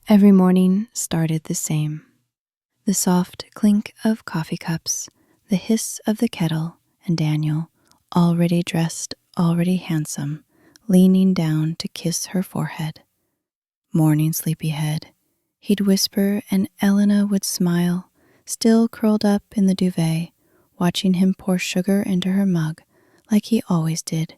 Every morning started the same. The soft clink of coffee cups, the hiss of the kettle, and Daniel, already dressed, already handsome, leaning down to kiss her forehead. Morning sleepyhead, he'd whisper and Elena would smile, still curled up in the duvet, watching him pour sugar into her mug like he always did.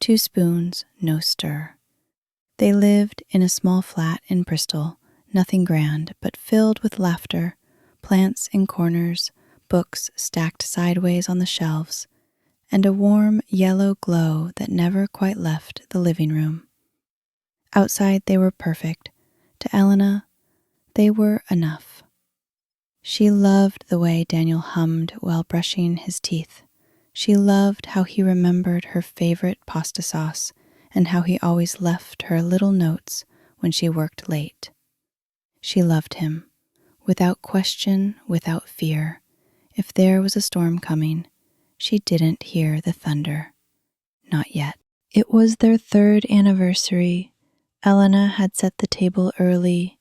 2 spoons, no stir. They lived in a small flat in Bristol, nothing grand, but filled with laughter, plants in corners, books stacked sideways on the shelves, and a warm yellow glow that never quite left the living room. Outside they were perfect. To Elena, they were enough. She loved the way Daniel hummed while brushing his teeth. She loved how he remembered her favorite pasta sauce and how he always left her little notes when she worked late. She loved him, without question, without fear. If there was a storm coming, she didn't hear the thunder. Not yet. It was their 3rd anniversary. Elena had set the table early,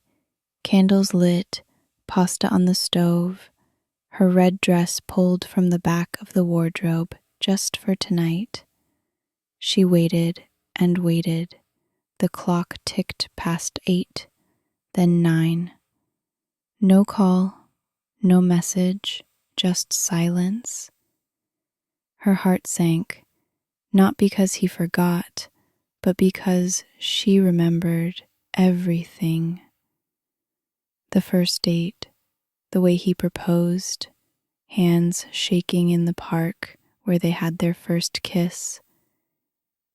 candles lit, pasta on the stove, her red dress pulled from the back of the wardrobe just for tonight. She waited and waited. The clock ticked past 8, then 9. No call, no message, just silence. Her heart sank, not because he forgot, but because she remembered everything. The first date, the way he proposed, hands shaking in the park where they had their first kiss,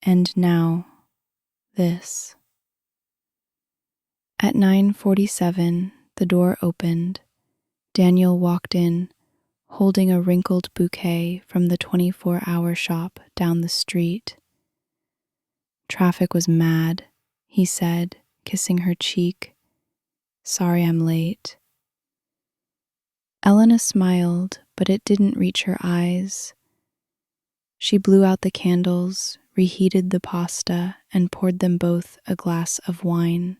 and now this. At 9:47, the door opened. Daniel walked in, holding a wrinkled bouquet from the 24-hour shop down the street. Traffic was mad, he said, kissing her cheek. Sorry I'm late. Elena smiled, but it didn't reach her eyes. She blew out the candles, reheated the pasta, and poured them both a glass of wine.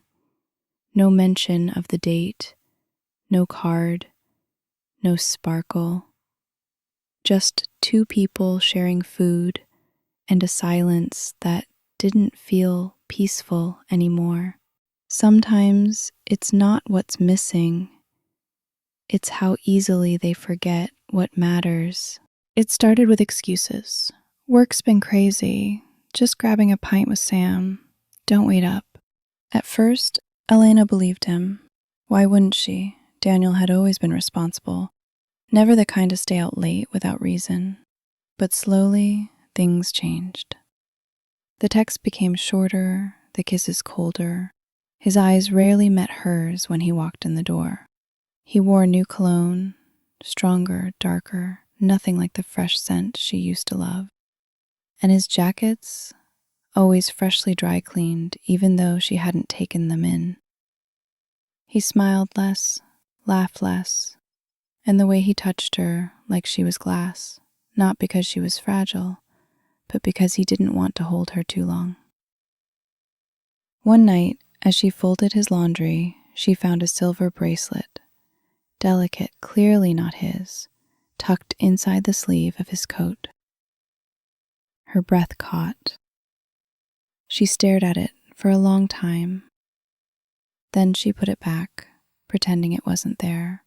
No mention of the date, no card, no sparkle. Just 2 people sharing food and a silence that didn't feel peaceful anymore. Sometimes it's not what's missing, it's how easily they forget what matters. It started with excuses. Work's been crazy. Just grabbing a pint with Sam. Don't wait up. At first, Elena believed him. Why wouldn't she? Daniel had always been responsible. Never the kind to stay out late without reason. But slowly, things changed. The texts became shorter, the kisses colder. His eyes rarely met hers when he walked in the door. He wore new cologne, stronger, darker, nothing like the fresh scent she used to love. And his jackets, always freshly dry cleaned, even though she hadn't taken them in. He smiled less, laughed less, and the way he touched her like she was glass, not because she was fragile, but because he didn't want to hold her too long. One night, as she folded his laundry, she found a silver bracelet, delicate, clearly not his, tucked inside the sleeve of his coat. Her breath caught. She stared at it for a long time. Then she put it back, pretending it wasn't there,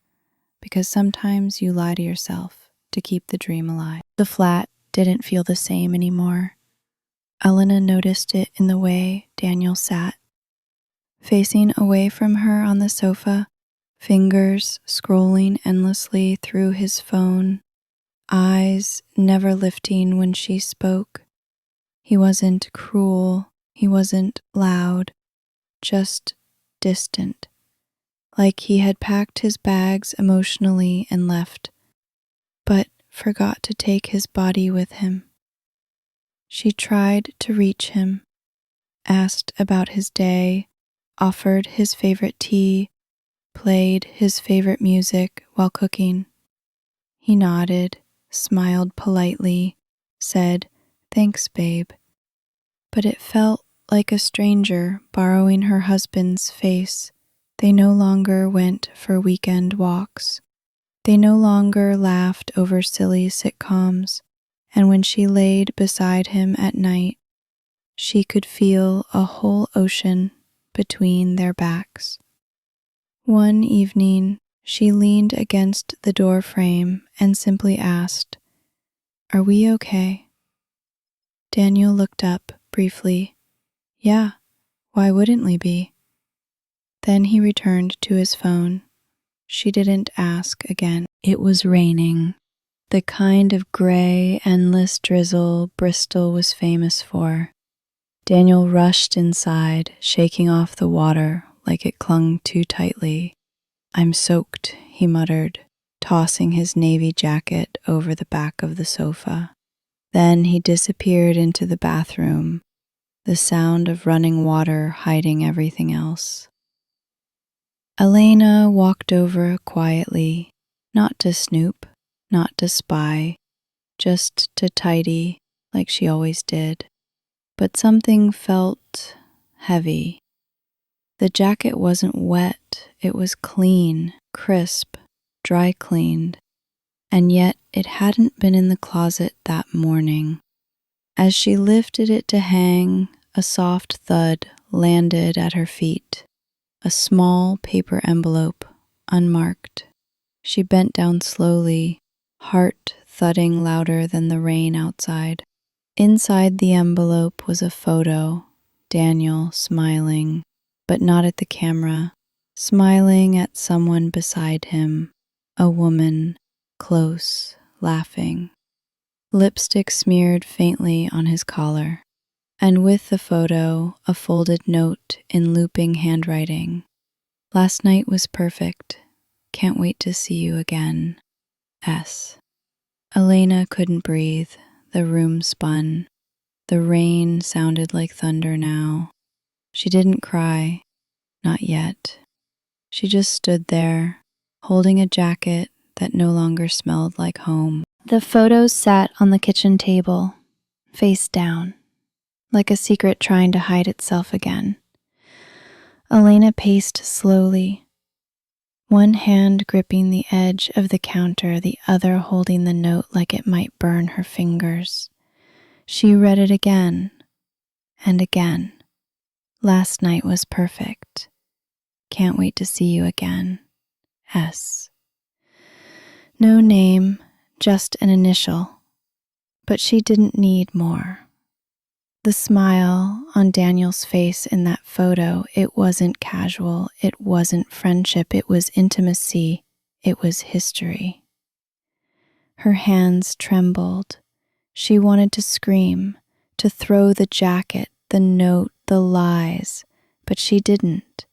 because sometimes you lie to yourself to keep the dream alive. The flat didn't feel the same anymore. Elena noticed it in the way Daniel sat, facing away from her on the sofa, fingers scrolling endlessly through his phone, eyes never lifting when she spoke. He wasn't cruel, he wasn't loud, just distant, like he had packed his bags emotionally and left, but forgot to take his body with him. She tried to reach him, asked about his day, offered his favorite tea, played his favorite music while cooking. He nodded, smiled politely, said, "Thanks, babe." But it felt like a stranger borrowing her husband's face, They no longer went for weekend walks. They no longer laughed over silly sitcoms, and when she laid beside him at night, she could feel a whole ocean between their backs. One evening, she leaned against the door frame and simply asked, "Are we okay?" Daniel looked up briefly. "Yeah, why wouldn't we be?" Then he returned to his phone. She didn't ask again. It was raining, the kind of gray, endless drizzle Bristol was famous for. Daniel rushed inside, shaking off the water like it clung too tightly. "I'm soaked," he muttered, tossing his navy jacket over the back of the sofa. Then he disappeared into the bathroom, the sound of running water hiding everything else. Elena walked over quietly, not to snoop, not to spy, just to tidy like she always did. But something felt heavy. The jacket wasn't wet, it was clean, crisp, dry cleaned, and yet it hadn't been in the closet that morning. As she lifted it to hang, a soft thud landed at her feet. A small paper envelope, unmarked. She bent down slowly, heart thudding louder than the rain outside. Inside the envelope was a photo, Daniel smiling, but not at the camera, smiling at someone beside him, a woman, close, laughing. Lipstick smeared faintly on his collar, and with the photo, a folded note in looping handwriting. "Last night was perfect. Can't wait to see you again. S." Elena couldn't breathe. The room spun. The rain sounded like thunder now. She didn't cry. Not yet. She just stood there, holding a jacket that no longer smelled like home. The photos sat on the kitchen table, face down, like a secret trying to hide itself again. Elena paced slowly, one hand gripping the edge of the counter, the other holding the note like it might burn her fingers. She read it again and again. "Last night was perfect. Can't wait to see you again. S." No name, just an initial. But she didn't need more. The smile on Daniel's face in that photo, it wasn't casual, it wasn't friendship, it was intimacy, it was history. Her hands trembled. She wanted to scream, to throw the jacket, the note, the lies, but she didn't.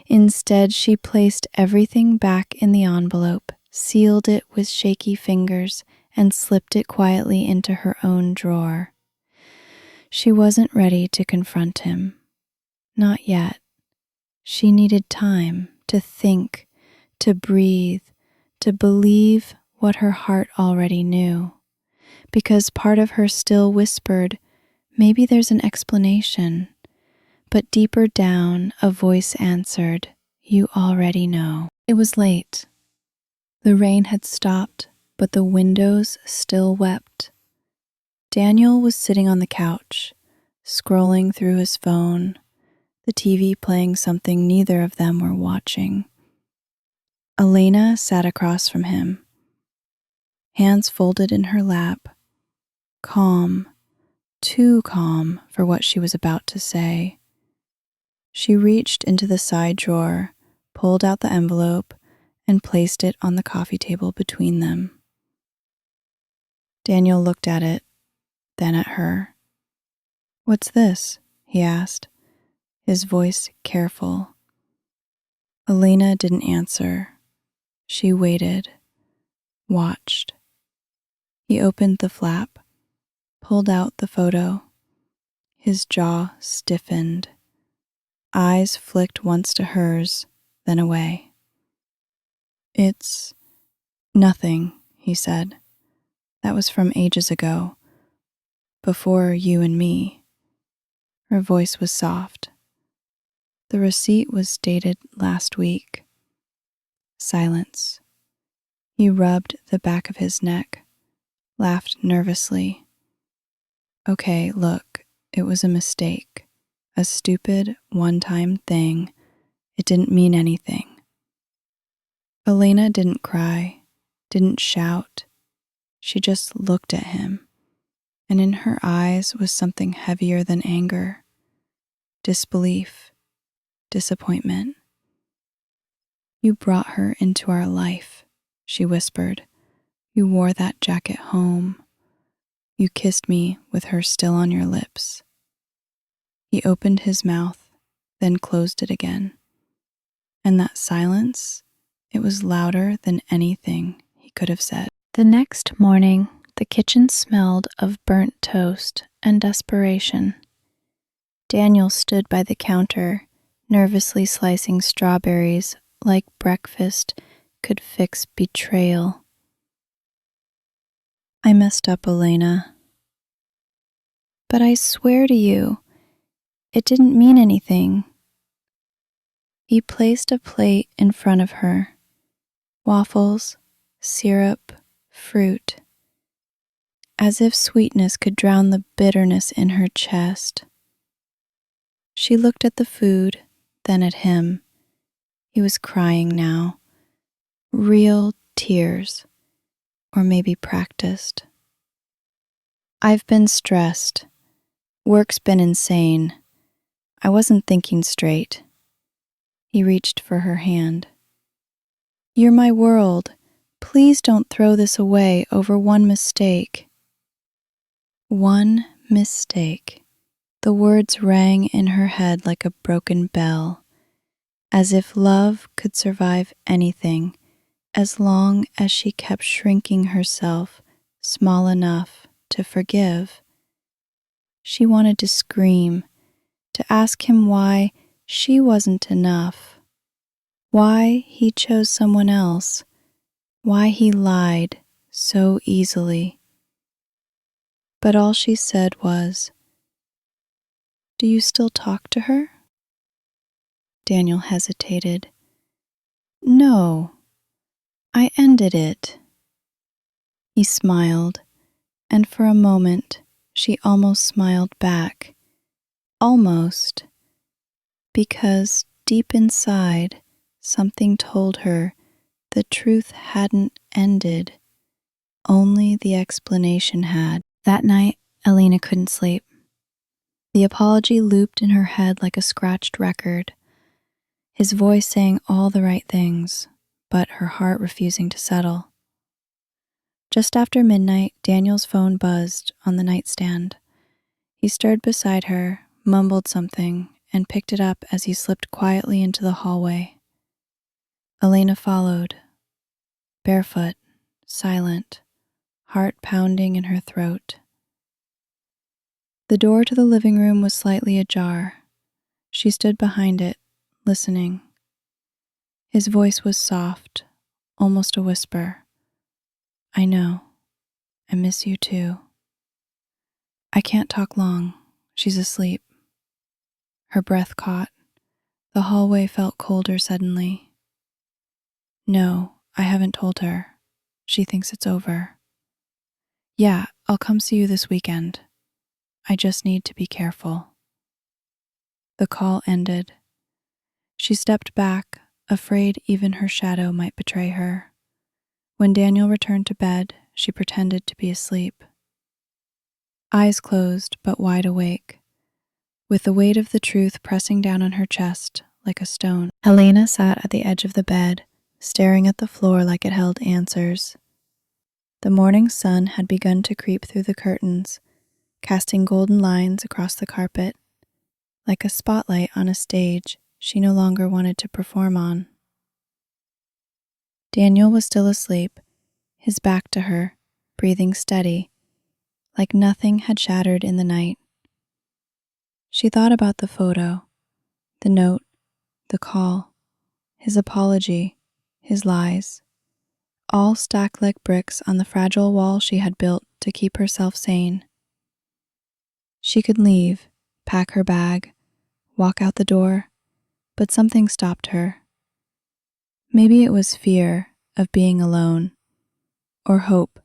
Instead, she placed everything back in the envelope, sealed it with shaky fingers, and slipped it quietly into her own drawer. She wasn't ready to confront him. Not yet. She needed time to think, to breathe, to believe what her heart already knew. Because part of her still whispered, maybe there's an explanation. But deeper down, a voice answered, "You already know." It was late. The rain had stopped, but the windows still wept. Daniel was sitting on the couch, scrolling through his phone, the TV playing something neither of them were watching. Elena sat across from him, hands folded in her lap, calm, too calm for what she was about to say. She reached into the side drawer, pulled out the envelope, and placed it on the coffee table between them. Daniel looked at it, then at her. "What's this?" he asked, his voice careful. Elena didn't answer. She waited, watched. He opened the flap, pulled out the photo. His jaw stiffened. Eyes flicked once to hers, then away. "It's nothing," he said. "That was from ages ago, before you and me." Her voice was soft. The receipt was dated last week. Silence. He rubbed the back of his neck, laughed nervously. Okay, look, it was a mistake. A stupid, one-time thing. It didn't mean anything. Elena didn't cry, didn't shout. She just looked at him, and in her eyes was something heavier than anger. Disbelief, disappointment. You brought her into our life, she whispered. You wore that jacket home. You kissed me with her still on your lips. He opened his mouth, then closed it again. And that silence, it was louder than anything he could have said. The next morning, the kitchen smelled of burnt toast and desperation. Daniel stood by the counter, nervously slicing strawberries like breakfast could fix betrayal. I messed up, Elena. But I swear to you, it didn't mean anything. He placed a plate in front of her. Waffles, syrup, fruit. As if sweetness could drown the bitterness in her chest. She looked at the food, then at him. He was crying now. Real tears. Or maybe practiced. I've been stressed. Work's been insane. I wasn't thinking straight. He reached for her hand. You're my world. Please don't throw this away over one mistake. One mistake. The words rang in her head like a broken bell, as if love could survive anything, as long as she kept shrinking herself small enough to forgive. She wanted to scream, to ask him why she wasn't enough, why he chose someone else, why he lied so easily. But all she said was, "Do you still talk to her?" Daniel hesitated. "No, I ended it." He smiled, and for a moment she almost smiled back. Almost. Because deep inside, something told her the truth hadn't ended. Only the explanation had. That night, Elena couldn't sleep. The apology looped in her head like a scratched record, his voice saying all the right things, but her heart refusing to settle. Just after midnight, Daniel's phone buzzed on the nightstand. He stirred beside her, mumbled something, and picked it up as he slipped quietly into the hallway. Elena followed, barefoot, silent, heart pounding in her throat. The door to the living room was slightly ajar. She stood behind it, listening. His voice was soft, almost a whisper. I know. I miss you too. I can't talk long. She's asleep. Her breath caught. The hallway felt colder suddenly. No, I haven't told her. She thinks it's over. Yeah, I'll come see you this weekend. I just need to be careful. The call ended. She stepped back, afraid even her shadow might betray her. When Daniel returned to bed, she pretended to be asleep. Eyes closed, but wide awake, with the weight of the truth pressing down on her chest like a stone. Elena sat at the edge of the bed, staring at the floor like it held answers. The morning sun had begun to creep through the curtains, casting golden lines across the carpet, like a spotlight on a stage she no longer wanted to perform on. Daniel was still asleep, his back to her, breathing steady, like nothing had shattered in the night. She thought about the photo, the note, the call, his apology, his lies, all stacked like bricks on the fragile wall she had built to keep herself sane. She could leave, pack her bag, walk out the door, but something stopped her. Maybe it was fear of being alone, or hope,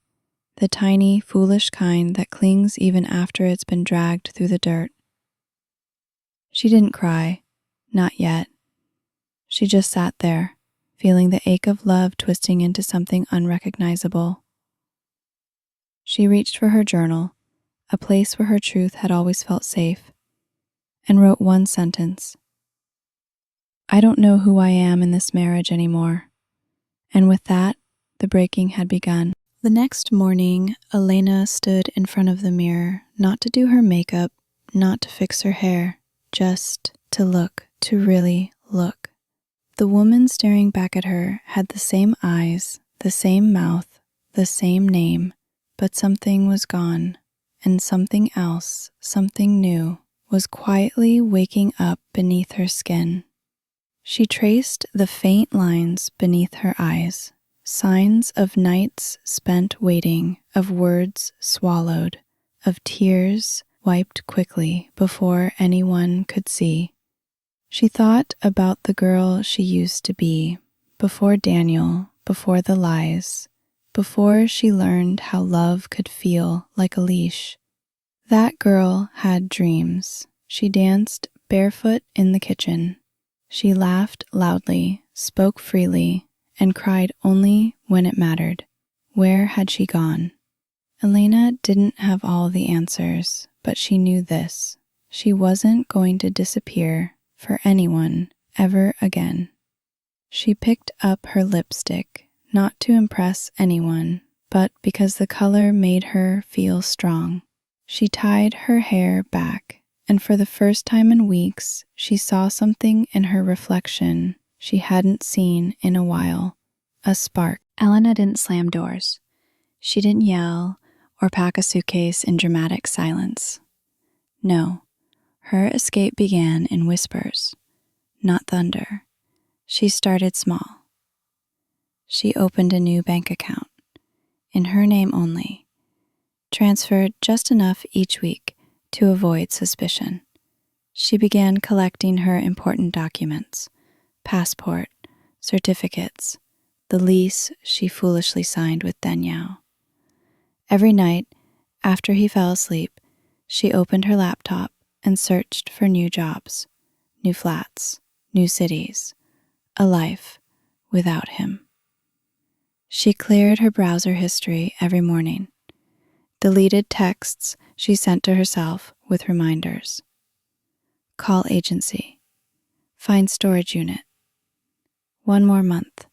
the tiny, foolish kind that clings even after it's been dragged through the dirt. She didn't cry, not yet. She just sat there, feeling the ache of love twisting into something unrecognizable. She reached for her journal, a place where her truth had always felt safe, and wrote one sentence. I don't know who I am in this marriage anymore. And with that, the breaking had begun. The next morning, Elena stood in front of the mirror, not to do her makeup, not to fix her hair, just to look, to really look. The woman staring back at her had the same eyes, the same mouth, the same name, but something was gone, and something else, something new, was quietly waking up beneath her skin. She traced the faint lines beneath her eyes, signs of nights spent waiting, of words swallowed, of tears wiped quickly before anyone could see. She thought about the girl she used to be, before Daniel, before the lies, before she learned how love could feel like a leash. That girl had dreams. She danced barefoot in the kitchen. She laughed loudly, spoke freely, and cried only when it mattered. Where had she gone? Elena didn't have all the answers, but she knew this. She wasn't going to disappear for anyone ever again. She picked up her lipstick, not to impress anyone, but because the color made her feel strong. She tied her hair back, and for the first time in weeks, she saw something in her reflection she hadn't seen in a while. A spark. Elena didn't slam doors. She didn't yell or pack a suitcase in dramatic silence. No, her escape began in whispers, not thunder. She started small. She opened a new bank account, in her name only, transferred just enough each week to avoid suspicion. She began collecting her important documents, passport, certificates, the lease she foolishly signed with Daniel. Every night, after he fell asleep, she opened her laptop and searched for new jobs, new flats, new cities, a life without him. She cleared her browser history every morning, deleted texts she sent to herself with reminders. Call agency. Find storage unit. 1 more month.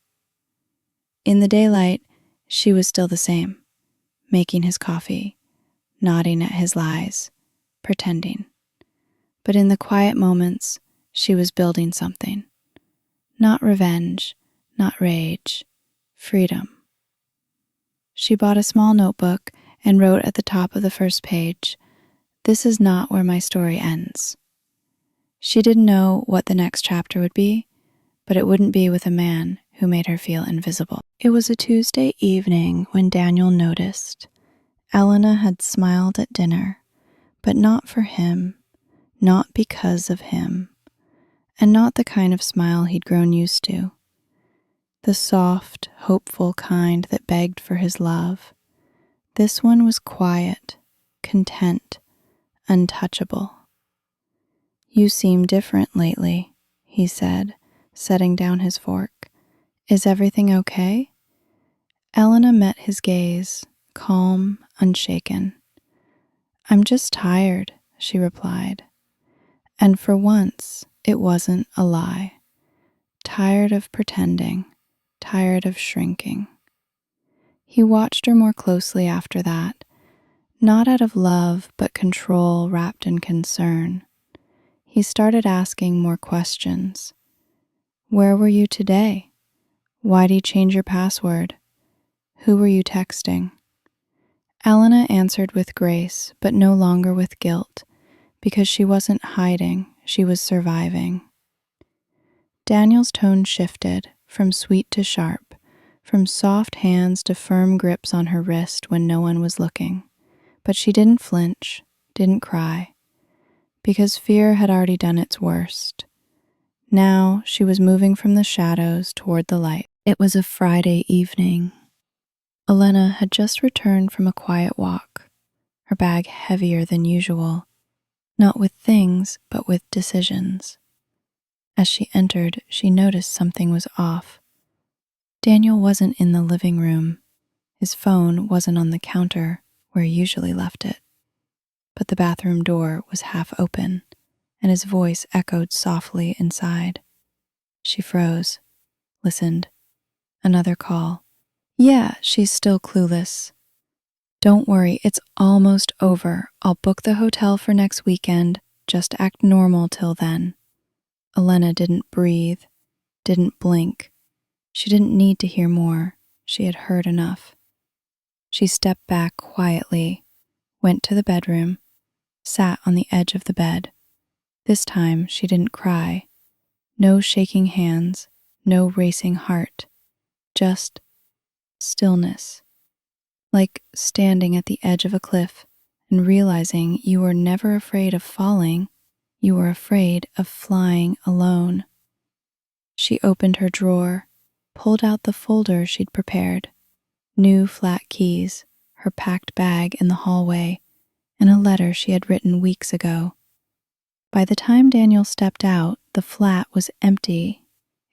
In the daylight, she was still the same, making his coffee, nodding at his lies, pretending. But in the quiet moments, she was building something. Not revenge, not rage, freedom. She bought a small notebook and wrote at the top of the first page, "This is not where my story ends." She didn't know what the next chapter would be, but it wouldn't be with a man who made her feel invisible. It was a Tuesday evening when Daniel noticed. Elena had smiled at dinner, but not for him, not because of him, and not the kind of smile he'd grown used to. The soft, hopeful kind that begged for his love. This one was quiet, content, untouchable. "You seem different lately," he said, setting down his fork. "Is everything okay?" Elena met his gaze, calm, unshaken. "I'm just tired," she replied. And for once, it wasn't a lie. Tired of pretending, tired of shrinking. He watched her more closely after that, not out of love, but control wrapped in concern. He started asking more questions. Where were you today? Why did you change your password? Who were you texting? Elena answered with grace, but no longer with guilt, because she wasn't hiding, she was surviving. Daniel's tone shifted, from sweet to sharp, from soft hands to firm grips on her wrist when no one was looking. But she didn't flinch, didn't cry, because fear had already done its worst. Now she was moving from the shadows toward the light. It was a Friday evening. Elena had just returned from a quiet walk, her bag heavier than usual, not with things, but with decisions. As she entered, she noticed something was off. Daniel wasn't in the living room. His phone wasn't on the counter where he usually left it. But the bathroom door was half open, and his voice echoed softly inside. She froze, listened. Another call. Yeah, she's still clueless. Don't worry, it's almost over. I'll book the hotel for next weekend. Just act normal till then. Elena didn't breathe, didn't blink. She didn't need to hear more. She had heard enough. She stepped back quietly, went to the bedroom, sat on the edge of the bed. This time she didn't cry. No shaking hands, no racing heart. Just stillness. Like standing at the edge of a cliff and realizing you were never afraid of falling, you were afraid of flying alone. She opened her drawer, pulled out the folder she'd prepared, new flat keys, her packed bag in the hallway, and a letter she had written weeks ago. By the time Daniel stepped out, the flat was empty,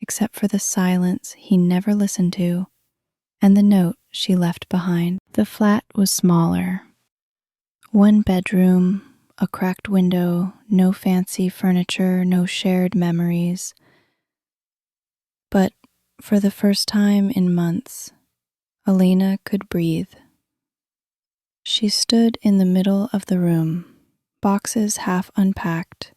except for the silence he never listened to, and the note she left behind. The flat was smaller. One bedroom, a cracked window, no fancy furniture, no shared memories. But for the first time in months, Elena could breathe. She stood in the middle of the room, boxes half unpacked,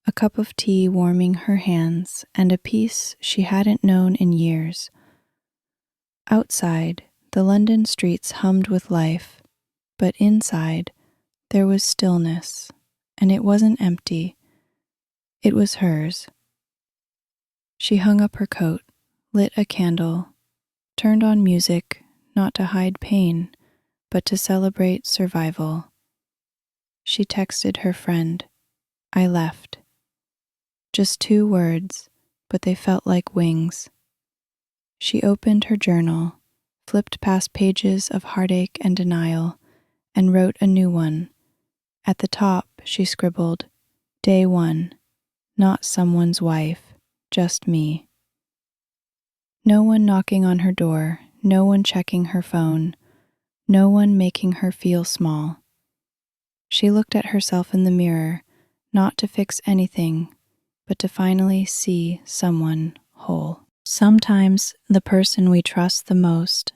a cup of tea warming her hands, and a peace she hadn't known in years. Outside, the London streets hummed with life, but inside, there was stillness, and it wasn't empty. It was hers. She hung up her coat, lit a candle, turned on music, not to hide pain, but to celebrate survival. She texted her friend, "I left." Just 2 words, but they felt like wings. She opened her journal, flipped past pages of heartache and denial, and wrote a new one. At the top, she scribbled, "Day 1, not someone's wife, just me." No one knocking on her door, no one checking her phone, no one making her feel small. She looked at herself in the mirror, not to fix anything, but to finally see someone whole. Sometimes the person we trust the most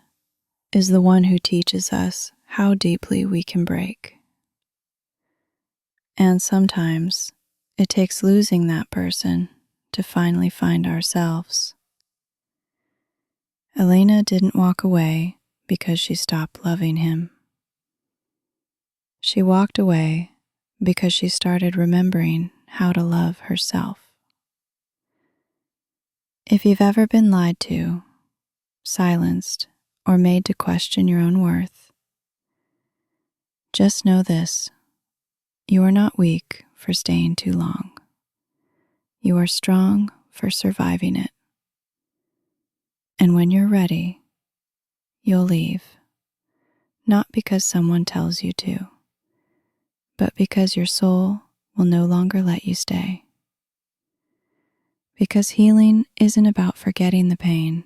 is the one who teaches us how deeply we can break. And sometimes it takes losing that person to finally find ourselves. Elena didn't walk away because she stopped loving him. She walked away because she started remembering how to love herself. If you've ever been lied to, silenced, or made to question your own worth, just know this: you are not weak for staying too long. You are strong for surviving it. And when you're ready, you'll leave, not because someone tells you to, but because your soul will no longer let you stay. Because healing isn't about forgetting the pain,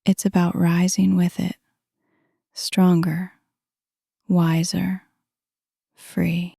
it's about rising with it, stronger, wiser, free.